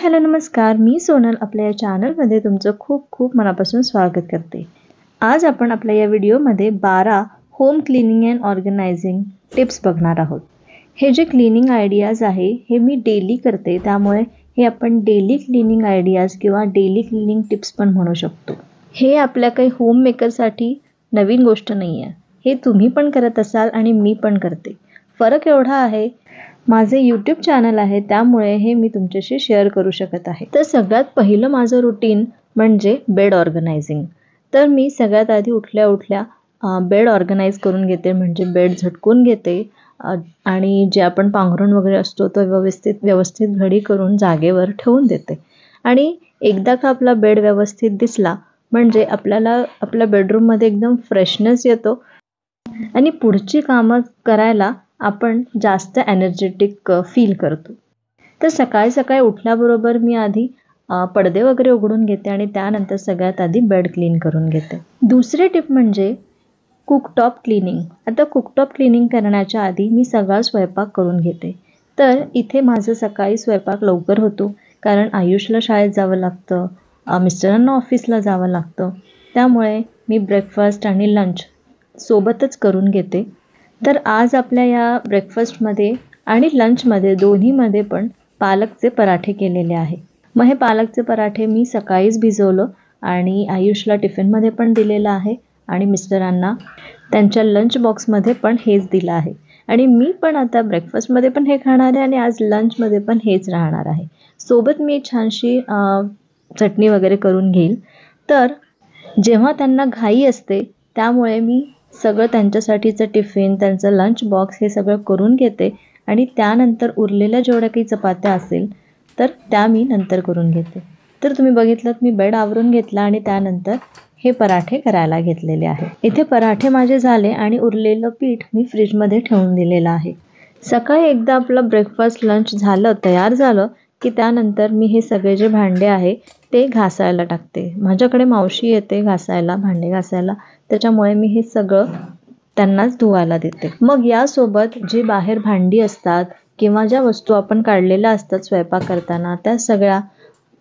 Hello नमस्कार, मी सोनल आपल्या या चॅनलमध्ये तुमचं खूप खूप मनापासून स्वागत करते। आज आपण आपल्या या व्हिडिओमध्ये 12 home cleaning and organising tips बघणार आहोत। हे जे क्लिनिंग आयडियाज आहे हे मी डेली करते, त्यामुळे हे आपण डेली क्लिनिंग आयडियाज किंवा डेली क्लिनिंग टिप्स पण म्हणू शकतो। हे आपल्या काही होम मेकरसाठी नवीन गोष्ट नाही आहे, हे तुम्ही पण करत असाल आणि मी पण करते। फरक एवढा आहे, माझे यूट्यूब चॅनल आहे त्यामुळे हे मी तुमच्याशी शेअर करू शकत आहे। तर सगळ्यात पहिलं माझं रुटीन म्हणजे बेड ऑर्गनायझिंग। तर मी सगळ्यात आधी उठल्या उठल्या बेड ऑर्गनाइज करून घेते, म्हणजे बेड झटकून घेते आणि जे आपण पांघरूण वगैरे असतो तो व्यवस्थित घडी करून जागेवर ठेवून देते। आणि एकदा का आपला बेड व्यवस्थित दिसला म्हणजे आपल्याला आपल्या बेडरूममध्ये एकदम फ्रेशनेस येतो आणि पुढची कामं करायला आपण जास्त एनर्जेटिक फील करतो। तर सकाळी सकाळी उठल्याबरोबर मी आधी पडदे वगैरे उघडून घेते आणि त्यानंतर सगळ्यात आधी बेड क्लीन करून घेते। दुसरी टिप म्हणजे कुकटॉप क्लिनिंग। आता कुकटॉप क्लिनिंग करण्याच्या आधी मी सगळा स्वयंपाक करून घेते। तर इथे माझं सकाळी स्वयंपाक लवकर होतो, कारण आयुषला शाळेत जावं लागतं, मिस्टरांना ऑफिसला जावं लागतं, त्यामुळे मी ब्रेकफास्ट आणि लंच सोबतच करून घेते। तर आज आपल्या या ब्रेकफास्टमध्ये आणि लंचमध्ये दोन्हीमध्ये पण पालकचे पराठे केलेले आहे। मग हे पालकचे पराठे मी सकाळीच भिजवलं आणि आयुषला टिफिनमध्ये पण दिलेलं आहे आणि मिस्टरांना त्यांच्या लंच बॉक्समध्ये पण हेच दिलं आहे। आणि मी पण आता ब्रेकफास्टमध्ये पण हे खाणार आहे आणि आज लंचमध्ये पण हेच राहणार आहे। सोबत मी छानशी चटणी वगैरे करून घेईल। तर जेव्हा त्यांना घाई असते त्यामुळे मी सगळं त्यांच्यासाठीचं टिफिन, त्यांचं लंच बॉक्स हे सगळं करून घेते आणि त्यानंतर उरलेल्या जेवढ्या काही चपात्या असेल तर त्या मी नंतर करून घेते। तर तुम्ही बघितलं मी बेड आवरून घेतला आणि त्यानंतर हे पराठे करायला घेतलेले आहे। इथे पराठे माझे झाले आणि उरलेलं पीठ मी फ्रीजमध्ये ठेवून दिलेलं आहे। सकाळी एकदा आपलं ब्रेकफास्ट लंच झालं, तयार झालं की त्यानंतर मी हे सगळे जे भांडे आहे ते घासायला टाकते। माझ्याकडे मावशी येते घासायला, भांडे घासायला, त्याच्यामुळे मी हे सगळं त्यांनाच धुवायला देते। मग यासोबत जी बाहेर भांडी असतात किंवा ज्या वस्तू आपण काढलेल्या असतात स्वयंपाक करताना त्या सगळ्या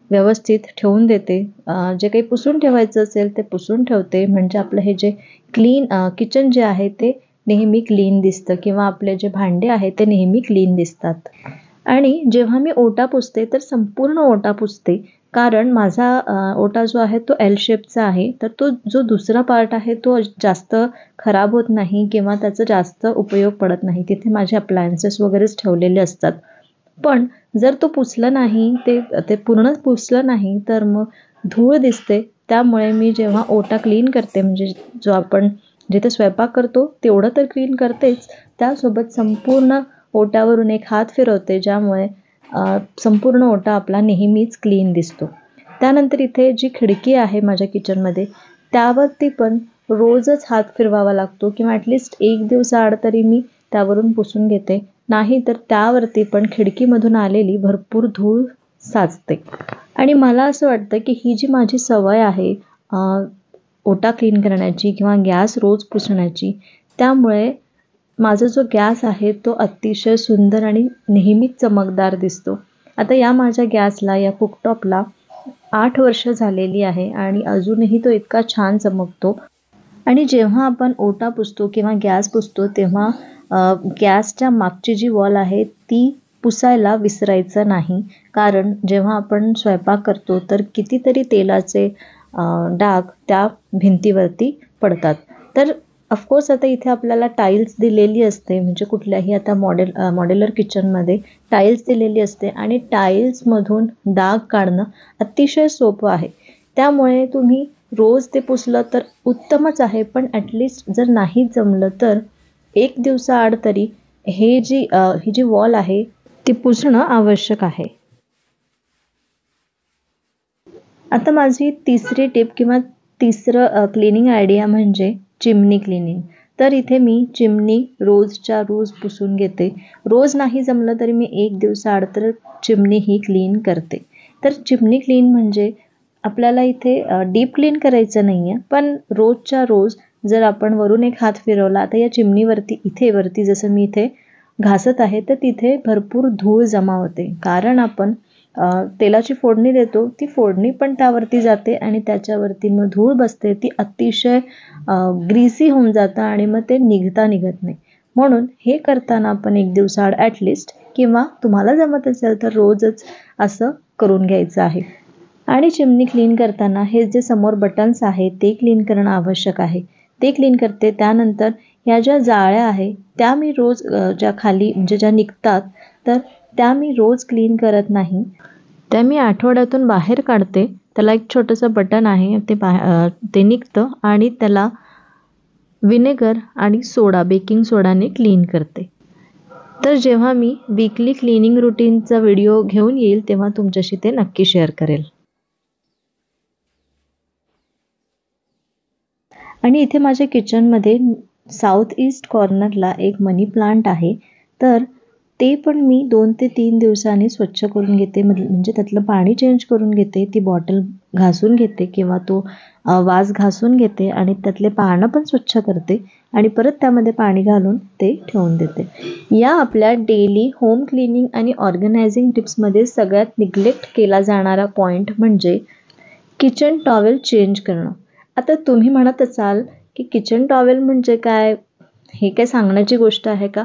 व्यवस्थित ठेवून देते। जे काही पुसून ठेवायचं असेल ते पुसून ठेवते, म्हणजे आपलं हे जे किचन जे आहे ते नेहमी क्लीन दिसतं किंवा आपले जे भांडे आहेत ते नेहमी क्लीन दिसतात। आणि जेव्हा मी ओटा पुसते तर संपूर्ण ओटा पुसते, कारण माझा ओटा जो आहे तो एल शेपचा आहे, तर तो जो दुसरा पार्ट आहे तो जास्त खराब होत नाही किंवा त्याचा जास्त उपयोग पडत नाही, तिथे माझे अप्लायन्सेस वगैरेच ठेवलेले असतात। पण जर तो पुसला नाही, ते पूर्णच पुसलं नाही तर मग धूळ दिसते, त्यामुळे मी जेव्हा ओटा क्लीन करते, म्हणजे जो आपण जिथे स्वयंपाक करतो तेवढं तर क्लीन करतेच, त्यासोबत संपूर्ण ओट्यावरून एक हात फिरवते, ज्यामुळे संपूर्ण ओटा आपला नेहमीच क्लीन दिसतो। त्यानंतर इथे जी खिडकी आहे माझ्या किचनमध्ये त्यावरती पण रोजच हात फिरवावा लागतो किंवा ॲटलिस्ट एक दिवसाआड तरी मी त्यावरून पुसून घेते, नाही तर त्यावरती पण खिडकीमधून आलेली भरपूर धूळ साचते। आणि मला असं वाटतं की ही जी माझी सवय आहे ओटा क्लीन करण्याची किंवा गॅस रोज पुसण्याची, त्यामुळे माझा जो गॅस आहे तो अतिशय सुंदर आणि नेहमीच चमकदार दिसतो। आता या माझ्या गॅसला, या कुकटॉपला 8 वर्ष झालेली आहे आणि अजूनही तो इतका छान चमकतो। आणि जेव्हा आपण ओटा पुसतो किंवा गॅस पुसतो तेव्हा गॅसच्या मागची जी वॉल आहे ती पुसायला विसरायचं नाही, कारण जेव्हा आपण स्वयंपाक करतो तर कितीतरी तेलाचे डाग त्या भिंतीवरती पडतात। तर ऑफकोर्स आता इथे आपल्याला टाईल्स दिलेली असते, म्हणजे कुठल्याही आता मॉड्युलर किचनमध्ये टाईल्स दिलेली असते आणि टाईल्समधून डाग काढणं अतिशय सोपं आहे, त्यामुळे तुम्ही रोज ते पुसलं तर उत्तमच आहे। पण ॲटलिस्ट जर नाही जमलं तर एक दिवसाआड तरी ही जी वॉल आहे ती पुसणं आवश्यक आहे। आता माझी तिसरी टिप किंवा तिसरं क्लिनिंग आयडिया म्हणजे चिमनी क्लिनिंग। तर इथे मी चिमनी रोजच्या रोज पुसून घेते। रोज नाही जमलं तरी मी एक दिवसाआड तर चिमनी ही क्लीन करते। तर चिमनी क्लीन म्हणजे आपल्याला इथे डीप क्लीन करायचं नाही आहे, पण रोजच्या रोज जर आपण वरून एक हात फिरवला, आता या चिमनीवरती इथे वरती जसं मी इथे घासत आहे तर तिथे भरपूर धूळ जमा होते, कारण आपण तेलाची फोडणी देतो ती फोडणी पण त्यावरती जाते आणि त्याच्यावरती मग धूळ बसते, ती अतिशय ग्रीसी होऊन जातं आणि मग ते निघत नाही. म्हणून हे करताना आपण एक दिवसाआड ॲटलिस्ट किंवा तुम्हाला जमत असेल तर रोजच असं करून घ्यायचं आहे. आणि चिमणी क्लीन करताना हे जे समोर बटन्स आहे ते क्लीन करणं आवश्यक आहे. ते क्लीन करते. त्यानंतर ह्या ज्या जाळ्या आहे त्या मी रोज ज्या खाली म्हणजे ज्या निघतात तर त्या मी रोज क्लीन करत नाही. त्या मी आठवड्यातून बाहेर काढते. त्याला एक छोटंसं बटन आहे, ते निघतं आणि त्याला व्हिनेगर आणि सोडा, बेकिंग सोडाने क्लीन करते. तर जेव्हा मी वीकली क्लीनिंग रुटीनचा व्हिडिओ घेऊन येईल तेव्हा तुमच्याशी ते नक्की शेअर करेल. आणि इथे माझ्या किचनमध्ये साऊथ ईस्ट कॉर्नरला एक मनी प्लांट आहे. तर ते पण मी 2 ते 3 दिवसांनी स्वच्छ करून घेते. म्हणजे त्यातलं पाणी चेंज करून घेते, ती बॉटल घासून घेते किंवा तो वास घासून घेते आणि त्यातले पानं पण स्वच्छ करते आणि परत त्यामध्ये पाणी घालून ते ठेवून देते. या आपल्या डेली होम क्लिनिंग आणि ऑर्गनायझिंग टिप्समध्ये सगळ्यात निग्लेक्ट केला जाणारा पॉईंट म्हणजे किचन टॉवेल चेंज करणं. आता तुम्ही म्हणत असाल की किचन टॉवेल म्हणजे काय? हे काय सांगण्याची गोष्ट आहे का?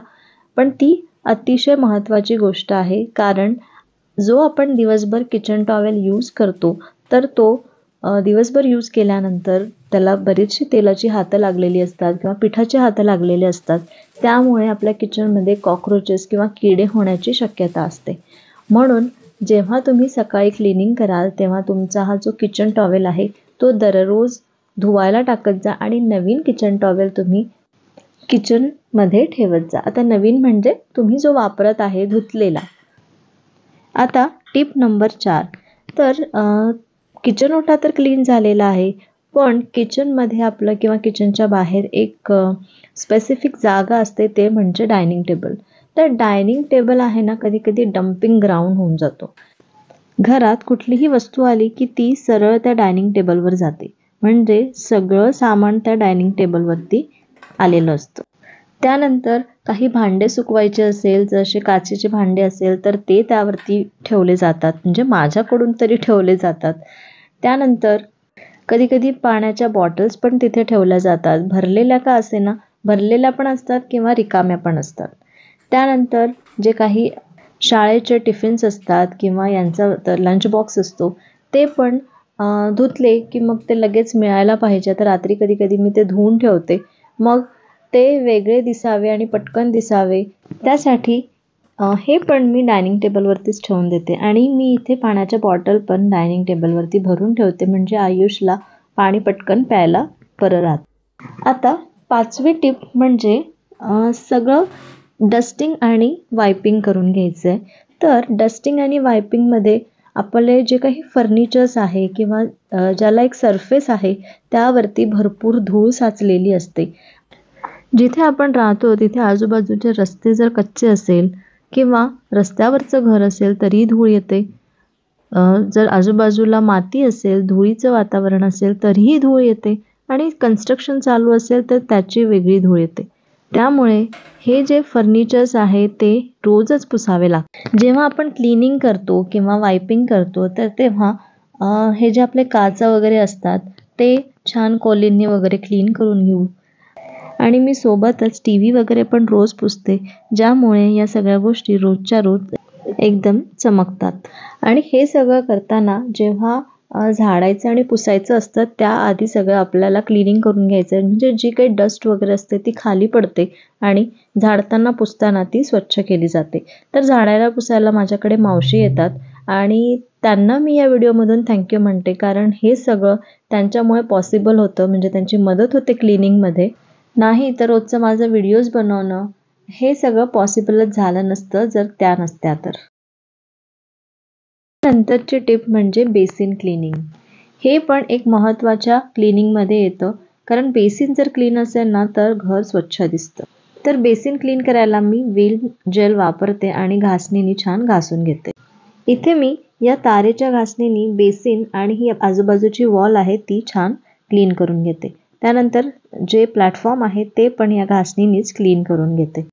पण ती अतिशय महत्त्वाची गोष्ट आहे. कारण जो आपण दिवसभर किचन टॉवेल यूज करतो तर तो दिवसभर यूज केल्यानंतर त्याला बरीचशी तेलाची हातं लागलेली असतात किंवा पिठाची हातं लागलेली असतात. त्यामुळे आपल्या किचनमध्ये कॉक्रोचेस किंवा किडे होण्याची शक्यता असते. म्हणून जेव्हा तुम्ही सकाळी क्लिनिंग कराल तेव्हा तुमचा हा जो किचन टॉवेल आहे तो दररोज धुवायला टाकत जा आणि नवीन किचन टॉवेल तुम्ही किचनमध्ये ठेवत जा. आता नवीन म्हणजे तुम्ही जो वापरत आहे धुतलेला. आता टिप नंबर 4. तर किचन ओटा तर क्लीन झालेला आहे, पण किचनमध्ये आपलं किंवा किचनच्या बाहेर एक स्पेसिफिक जागा असते ते म्हणजे डायनिंग टेबल. तर डायनिंग टेबल आहे ना कधी कधी डम्पिंग ग्राउंड होऊन जातो. घरात कुठलीही वस्तू आली की ती सरळ त्या डायनिंग टेबलवर जाते. म्हणजे सगळं सामान त्या डायनिंग टेबलवरती आलेलं असतं. त्यानंतर काही भांडे सुकवायचे असेल, जसे काचेचे भांडे असेल तर ते त्यावरती ठेवले जातात. म्हणजे माझ्याकडून तरी ठेवले जातात. त्यानंतर कधी-कधी पाण्याच्या बॉटल्स पण तिथे ठेवल्या जातात. भरलेल्या का असेना, भरलेल्या पण असतात किंवा रिकाम्या पण असतात. त्यानंतर जे काही शाळेचे टिफिन्स असतात किंवा यांचा लंच बॉक्स असतो ते पण धुतले की मग ते लगेच मिळायला पाहिजे. तर रात्री कधी-कधी मी ते धुवून ठेवते. मग ते वेगळे दिसावे आणि पटकन दिसावे त्यासाठी हे पण मी डायनिंग टेबलवरतीच ठेवून देते आणि मी इथे पाण्याच्या बॉटल पण डायनिंग टेबलवरती भरून ठेवते. म्हणजे आयुषला पाणी पटकन प्यायला बरं राहतं. आता 5वी टिप म्हणजे सगळं डस्टिंग आणि वायपिंग करून घ्यायचं आहे. तर डस्टिंग आणि वायपिंगमध्ये आपले जे काही फर्निचर्स आहे किंवा ज्याला एक सरफेस आहे त्यावरती भरपूर धूळ साचलेली असते. जिथे आपण राहतो तिथे आजूबाजूचे रस्ते जर कच्चे असेल किंवा रस्त्यावरचं घर असेल तरीही धूळ येते. जर आजूबाजूला माती असेल, धुळीचं वातावरण असेल तरीही धूळ येते आणि कन्स्ट्रक्शन चालू असेल तर त्याची वेगळी धूळ येते. त्यामुळे हे जे फर्निचर्स आहे ते रोजच पुसावे लागतात. जेव्हा आपण क्लिनिंग करतो किंवा वायपिंग करतो तर तेव्हा हे जे आपले काच वगैरे असतात ते छान कोलींनी वगैरे क्लीन करून घेऊ. आणि मी सोबतच टीव्ही वगैरे पण रोज पुसते, ज्यामुळे या सगळ्या गोष्टी रोजच्या रोज एकदम चमकतात. आणि हे सगळं करताना जेव्हा झाडायचं आणि पुसायचं असतं त्याआधी सगळं आपल्याला क्लिनिंग करून घ्यायचं आहे. म्हणजे जी काही डस्ट वगैरे असते ती खाली पडते आणि झाडताना पुसताना ती स्वच्छ केली जाते. तर झाडायला पुसायला माझ्याकडे मावशी येतात आणि त्यांना मी या व्हिडिओमधून थँक्यू म्हणते. कारण हे सगळं त्यांच्यामुळे पॉसिबल होतं. म्हणजे त्यांची मदत होते क्लिनिंगमध्ये. नाही तर रोजचं माझं व्हिडिओज बनवणं हे सगळं पॉसिबलच झालं नसतं जर त्या नसत्या तर. नंतरची टिप म्हणजे बेसिन क्लिनिंग. हे पण एक महत्त्वाच्या क्लिनिंगमध्ये येतं. कारण बेसिन जर क्लीन असेल ना तर घर स्वच्छ दिसतं. तर बेसिन क्लीन करायला मी व्हील जेल वापरते आणि घासणीने छान घासून घेते. इथे मी या तारेच्या घासणीने बेसिन आणि ही आजूबाजूची वॉल आहे ती छान क्लीन करून घेते. त्यानंतर जे प्लॅटफॉर्म आहे ते पण या घासणीनेच क्लीन करून घेते.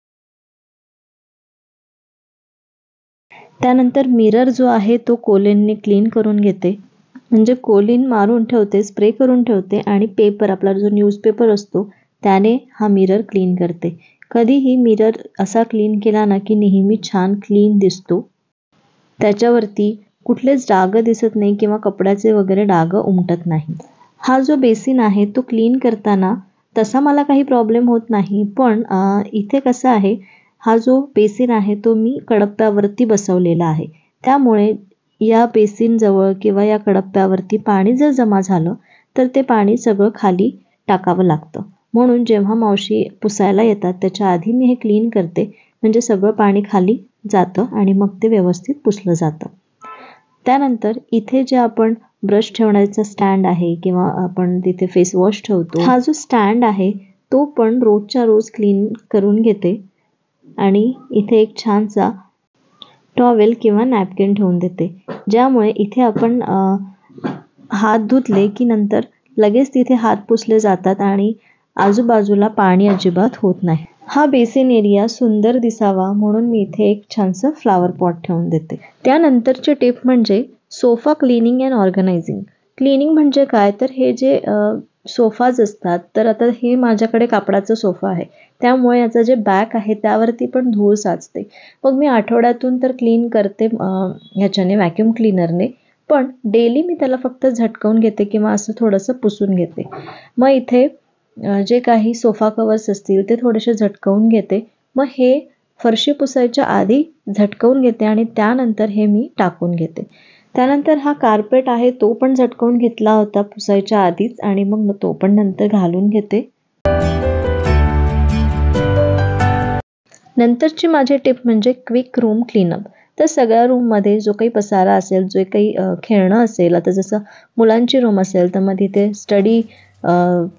त्यानंतर मिरर जो आहे तो कोलिनने क्लीन करून घेते, म्हणजे कोलिन मारून ठेवते, स्प्रे करून ठेवते आणि पेपर, आपला जो न्यूजपेपर असतो त्याने हा मिरर क्लीन करते. कधीही मिरर असा क्लीन केला ना की नेहमी छान क्लीन दिसतो, त्याच्यावरती कुठलेच डाग दिसत नाही किंवा कपड्याचे वगैरे डाग उमटत नाही. हा जो बेसिन आहे तो क्लीन करताना तसा मला काही प्रॉब्लेम होत नाही, पण इथे कसं आहे, हा जो बेसिन आहे तो मी कडप्प्यावरती बसवलेला आहे, त्यामुळे या बेसिनजवळ किंवा या कडप्प्यावरती पाणी जर जमा झालं तर ते पाणी सगळं खाली टाकावं लागतं. म्हणून जेव्हा मावशी पुसायला येतात त्याच्या आधी मी हे क्लीन करते, म्हणजे सगळं पाणी खाली जातं आणि मग ते व्यवस्थित पुसलं जातं. त्यानंतर इथे जे आपण ब्रश ठेवण्याचा स्टँड आहे किंवा आपण तिथे फेस वॉश ठेवतो, हा जो स्टँड आहे तो पण रोजच्या रोज क्लीन करून घेते आणि इथे एक छानसा टॉवेल किंवा नॅपकिन ठेवून देते, ज्यामुळे इथे आपण हात धुतले की नंतर लगेच तिथे हात पुसले जातात आणि आजूबाजूला पाणी अजिबात होत नाही. हा बेसिन एरिया सुंदर दिसावा म्हणून मी इथे एक छानसं फ्लावर पॉट ठेवून देते. त्यानंतरची टिप म्हणजे sofa cleaning and organising. Cleaning म्हणजे काय, तर हे जे सोफाज असतात, तर आता हे माझ्याकडे कापडाचा सोफा आहे, त्यामुळे याचा जे बॅक आहे त्यावरती पण धूळ साचते. मग मी आठवड्यातून तर क्लीन करते ह्याच्याने, व्हॅक्यूम क्लीनरने, पण डेली मी त्याला फक्त झटकवून घेते किंवा असं थोडंसं पुसून घेते. मग इथे जे काही सोफा कवर्स असतील ते थोडेसे झटकवून घेते, मग हे फरशी पुसायच्या आधी झटकवून घेते आणि त्यानंतर हे मी टाकून घेते. त्यानंतर हा कार्पेट आहे तो पण झटकवून घेतला होता पुसायच्या आधीच आणि मग तो पण नंतर घालून घेते. नंतरची माझी टिप म्हणजे क्विक रूम क्लीनअप. तर सगळ्या रूममध्ये जो काही पसारा असेल, जे काही खेळणं असेल, आता जसं मुलांची रूम असेल तर मग तिथे स्टडी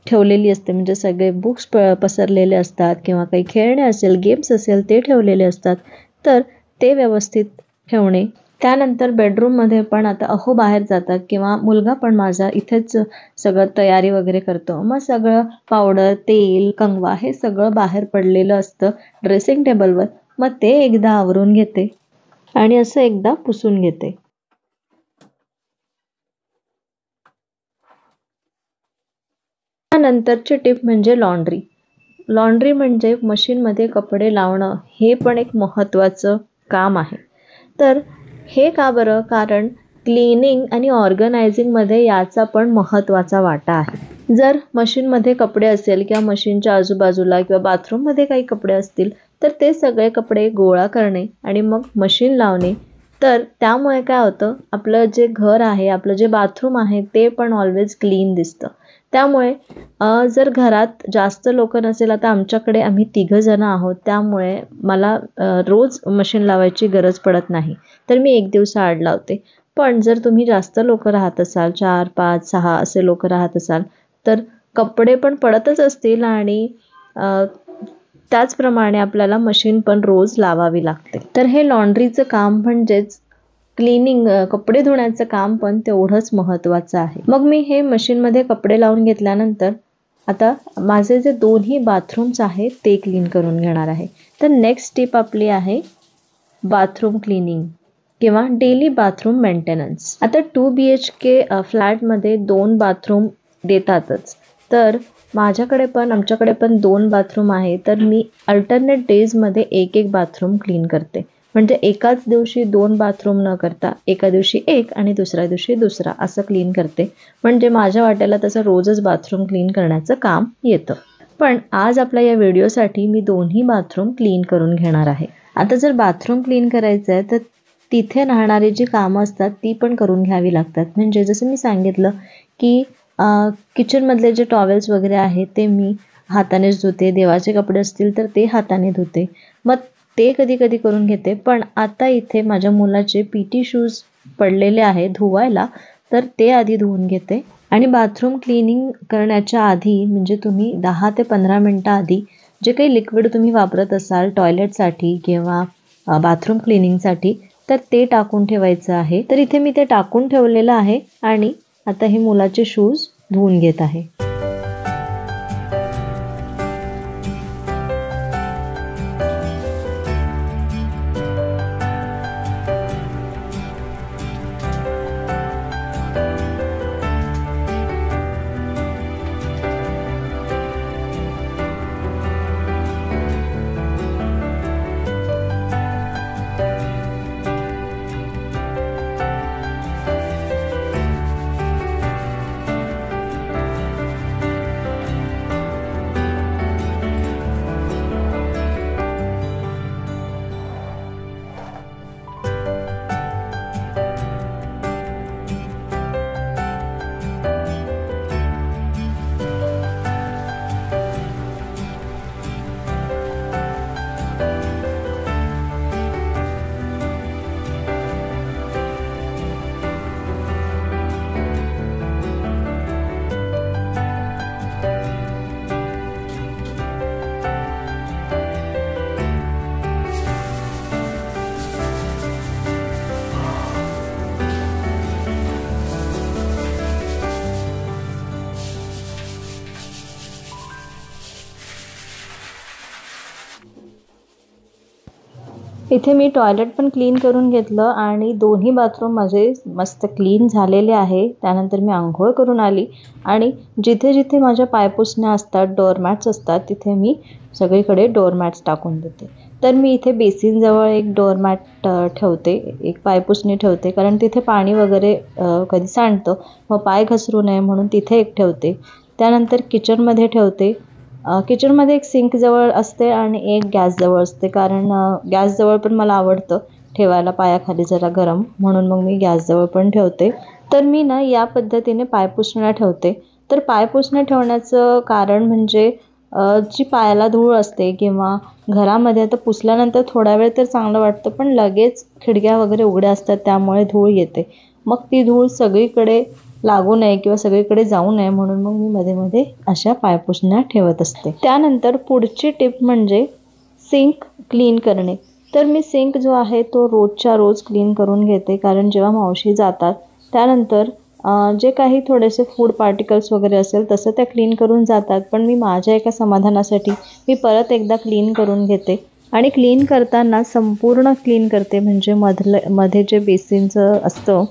ठेवलेली असते, म्हणजे सगळे बुक्स पसरलेले असतात किंवा काही खेळणे असेल, गेम्स असेल ते ठेवलेले असतात, तर ते व्यवस्थित ठेवणे. त्यानंतर बेडरूममध्ये पण आता अहो बाहेर जातात किंवा मुलगा पण माझा इथेच सगळं तयारी वगैरे करतो, मग सगळं पावडर, तेल, कंगवा हे सगळं बाहेर पडलेलं असतं ड्रेसिंग टेबलवर, मग ते एकदा आवरून घेते आणि असं एकदा पुसून घेते. त्यानंतरची टिप म्हणजे लॉन्ड्री. लॉन्ड्री म्हणजे मशीनमध्ये कपडे लावणं, हे पण एक महत्त्वाचं काम आहे. तर हे का बरं, कारण क्लीनिंग आणि ऑर्गनायझिंगमध्ये याचा पण महत्त्वाचा वाटा आहे. जर मशीनमध्ये कपडे असेल किंवा मशीनच्या आजूबाजूला किंवा बाथरूममध्ये काही कपडे असतील तर ते सगळे कपडे गोळा करणे आणि मग मशीन लावणे, तर त्यामुळे काय होतं, आपलं जे घर आहे, आपलं जे बाथरूम आहे ते पण ऑलवेज क्लीन दिसतं. त्यामुळे जर घरात जास्त लोक नसेल, आता आमच्याकडे आम्ही 3 जण आहोत, त्यामुळे मला रोज मशीन लावायची गरज पडत नाही, तर मी 1 दिवसाआड लावते. पण जर तुम्ही जास्त लोक राहत असाल, 4, 5, 6 असे लोक राहत असाल, तर कपडे पण पडतच असतील आणि त्याचप्रमाणे आपल्याला मशीन पण रोज लावावी लागते. तर हे लॉन्ड्रीचं काम म्हणजेच क्लीनिंग, कपडे धुण्याचं काम पण तेवढंच महत्त्वाचं आहे. मग मी हे मशीनमध्ये कपडे लावून घेतल्यानंतर आता माझे जे दोन्ही बाथरूम्स आहेत ते क्लीन करून घेणार आहे. तर नेक्स्ट टिप आपली आहे बाथरूम क्लीनिंग किंवा डेली बाथरूम मेंटेनन्स. आता 2 BHK फ्लॅटमध्ये 2 बाथरूम देतातच, तर आमच्याकडे पण 2 बाथरूम आहे, तर मी अल्टरनेट डेजमध्ये एक बाथरूम क्लीन करते, म्हणजे एकाच दिवशी 2 बाथरूम न करता एका दिवशी एक आणि दुसऱ्या दिवशी दुसरा असं क्लीन करते, म्हणजे माझ्या वाट्याला तसं रोजच बाथरूम क्लीन करण्याचं काम येतं. पण आज आपल्या या व्हिडिओसाठी मी दोन्ही बाथरूम क्लीन करून घेणार आहे. आता जर बाथरूम क्लीन करायचं आहे तर तिथे राहणारी जी कामं असतात ती पण करून घ्यावी लागतात. म्हणजे जसं मी सांगितलं की किचनमधले जे टॉवेल्स वगैरे आहेत ते मी हातानेच धुते, देवाचे कपडे असतील तर ते हाताने धुते, मग ते कधी कधी करून घेते. पण आता इथे माझ्या मुलाचे PT शूज पडलेले आहे धुवायला, तर ते आधी धुवून घेते. आणि बाथरूम क्लिनिंग करण्याच्या आधी म्हणजे तुम्ही 10 ते 15 मिनटं आधी जे काही लिक्विड तुम्ही वापरत असाल टॉयलेटसाठी किंवा बाथरूम क्लिनिंगसाठी, तर ते टाकून ठेवायचं आहे. तर इथे मी ते टाकून ठेवलेलं आहे आणि आता हे मुलाचे शूज धुवून घेत आहे. इथे मी टॉयलेट पण क्लीन करून घेतलं आणि दोन्ही बाथरूम माझे मस्त क्लीन झालेले आहे. त्यानंतर मी अंघोळ करून आली आणि जिथे जिथे माझ्या पायपुसण्या असतात, डोअरमॅट्स असतात, तिथे मी सगळीकडे डोअरमॅट्स टाकून देते. तर मी इथे बेसिनजवळ एक डोअरमॅट ठेवते, एक पायपुसणी ठेवते, कारण तिथे पाणी वगैरे कधी सांडतं, मग पाय घसरू नये म्हणून तिथे एक ठेवते. त्यानंतर किचनमध्ये ठेवते. किचनमध्ये एक सिंकजवळ असते आणि एक गॅसजवळ असते, कारण गॅसजवळ पण मला आवडतं ठेवायला पायाखाली जरा गरम, म्हणून मग मी गॅसजवळ पण ठेवते. तर मी ना या पद्धतीने पायपुसण्या ठेवते. तर पायपुसण्या ठेवण्याचं कारण म्हणजे जी पायाला धूळ असते किंवा घरामध्ये आता पुसल्यानंतर थोडा वेळ तर चांगलं वाटतं, पण लगेच खिडक्या वगैरे उघड्या असतात त्यामुळे धूळ येते. मग ती धूळ सगळीकडे लागू नये किंवा सगळीकडे जाऊ नये म्हणून मग मी मध्ये मध्ये अशा पायपुसण्या ठेवत असते. त्यानंतर पुढची टिप म्हणजे सिंक क्लीन करणे. तर मी सिंक जो आहे तो रोजच्या रोज क्लीन करून घेते, कारण जेव्हा मावशी जातात त्यानंतर जे काही थोडेसे फूड पार्टिकल्स वगैरे असेल तसं त्या क्लीन करून जातात, पण मी माझ्या एका समाधानासाठी मी परत एकदा क्लीन करून घेते. आणि क्लीन करताना संपूर्ण क्लीन करते, म्हणजे मध्ये जे बेसिनचं असतं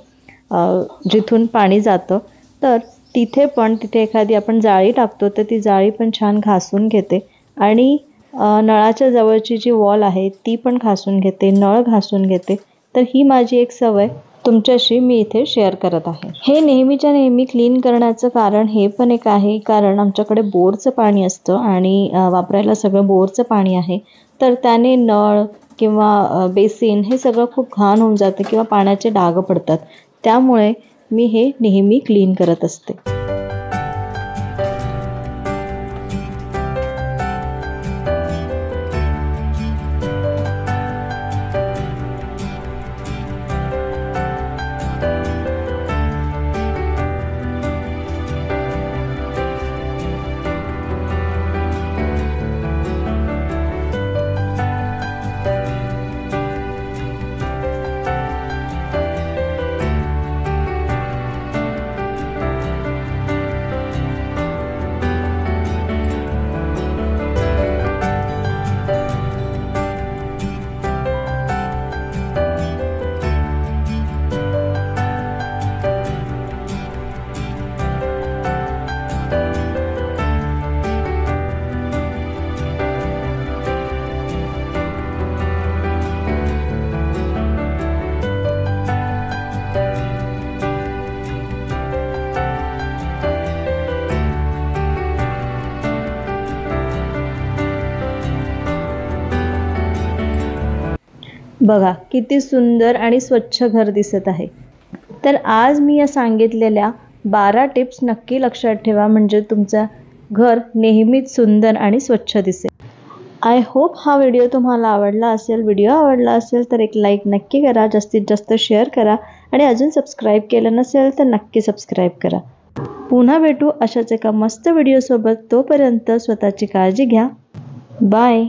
जिथून पाणी जातं, तर तिथे एखादी आपण जाळी टाकतो तर ती जाळी पण छान घासून घेते आणि नळाच्या जवळची जी वॉल आहे ती पण घासून घेते, नळ घासून घेते. तर ही माझी एक सवय तुमच्याशी मी इथे शेअर करत आहे. हे नेहमीच्या नेहमी क्लीन करण्याचं कारण हे पण एक आहे, कारण आमच्याकडे बोरचं पाणी असतं आणि वापरायला सगळं बोरचं पाणी आहे. तर त्याने नळ किंवा बेसिन हे सगळं खूप घाण होऊन जातं किंवा पाण्याचे डाग पडतात. त्यामुळे मी हे नेहमी क्लीन करत असते. बघा किती सुंदर आणि स्वच्छ घर दिसत आहे. तर आज मी या सांगितलेल्या 12 टिप्स नक्की लक्षात ठेवा, म्हणजे तुमचं घर नेहमीच सुंदर आणि स्वच्छ दिसेल. आय होप हा व्हिडिओ तुम्हाला आवडला असेल. व्हिडिओ आवडला असेल तर एक लाईक नक्की करा, जास्तीत जास्त शेअर करा आणि अजून सबस्क्राईब केलं नसेल तर नक्की सबस्क्राईब करा. पुन्हा भेटू अशाच एका मस्त व्हिडिओसोबत. तोपर्यंत स्वतःची काळजी घ्या. बाय.